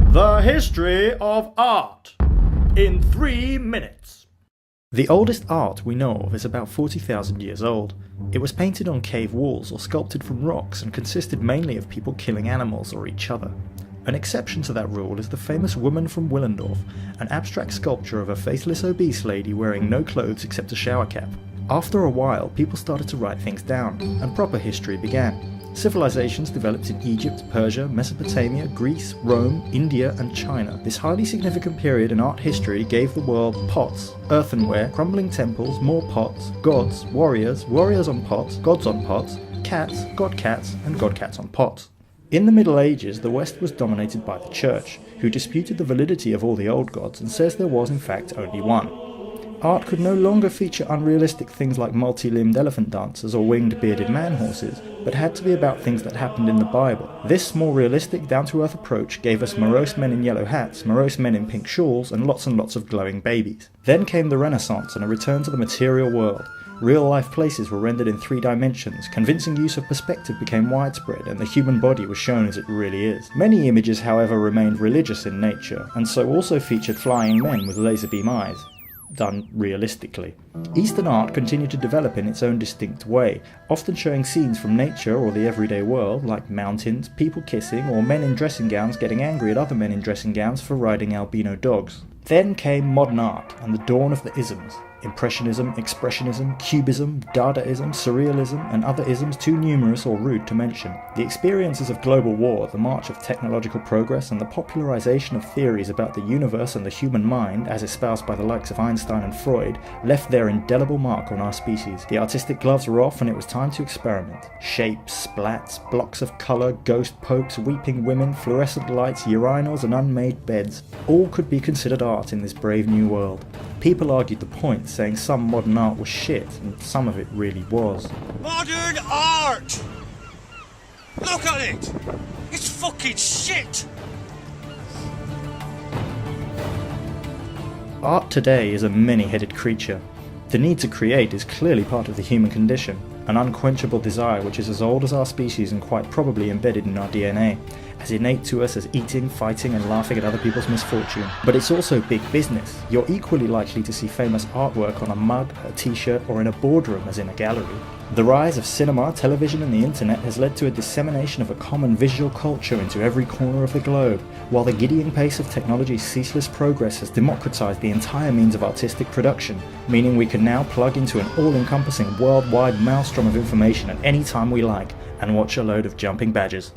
The history of art in 3 minutes. The oldest art we know of is about 40,000 years old. It was painted on cave walls or sculpted from rocks and consisted mainly of people killing animals or each other. An exception to that rule is the famous Woman from Willendorf, an abstract sculpture of a faceless obese lady wearing no clothes except a shower cap. After a while, people started to write things down, and proper history began. Civilizations developed in Egypt, Persia, Mesopotamia, Greece, Rome, India and China. This highly significant period in art history gave the world pots, earthenware, crumbling temples, more pots, gods, warriors, warriors on pots, gods on pots, cats, and god cats on pots. In the Middle Ages, the West was dominated by the Church, who disputed the validity of all the old gods and says there was in fact only one. Art could no longer feature unrealistic things like multi-limbed elephant dancers or winged bearded man-horses, but had to be about things that happened in the Bible. This more realistic, down-to-earth approach gave us morose men in yellow hats, morose men in pink shawls, and lots of glowing babies. Then came the Renaissance and a return to the material world. Real-life places were rendered in 3 dimensions, convincing use of perspective became widespread, and the human body was shown as it really is. Many images, however, remained religious in nature, and so also featured flying men with laser beam eyes, done realistically. Eastern art continued to develop in its own distinct way, often showing scenes from nature or the everyday world, like mountains, people kissing, or men in dressing gowns getting angry at other men in dressing gowns for riding albino dogs. Then came modern art and the dawn of the isms. Impressionism, Expressionism, Cubism, Dadaism, Surrealism, and other isms too numerous or rude to mention. The experiences of global war, the march of technological progress, and the popularization of theories about the universe and the human mind, as espoused by the likes of Einstein and Freud, left their indelible mark on our species. The artistic gloves were off and it was time to experiment. Shapes, splats, blocks of colour, ghost popes, weeping women, fluorescent lights, urinals, and unmade beds. All could be considered art in this brave new world. People argued the point, saying some modern art was shit, and some of it really was. Modern art! Look at it! It's fucking shit! Art today is a many-headed creature. The need to create is clearly part of the human condition, an unquenchable desire which is as old as our species and quite probably embedded in our DNA, as innate to us as eating, fighting and laughing at other people's misfortune. But it's also big business. You're equally likely to see famous artwork on a mug, a t-shirt or in a boardroom as in a gallery. The rise of cinema, television and the internet has led to a dissemination of a common visual culture into every corner of the globe, while the giddying pace of technology's ceaseless progress has democratized the entire means of artistic production, meaning we can now plug into an all-encompassing worldwide maelstrom of information at any time we like and watch a load of jumping badgers.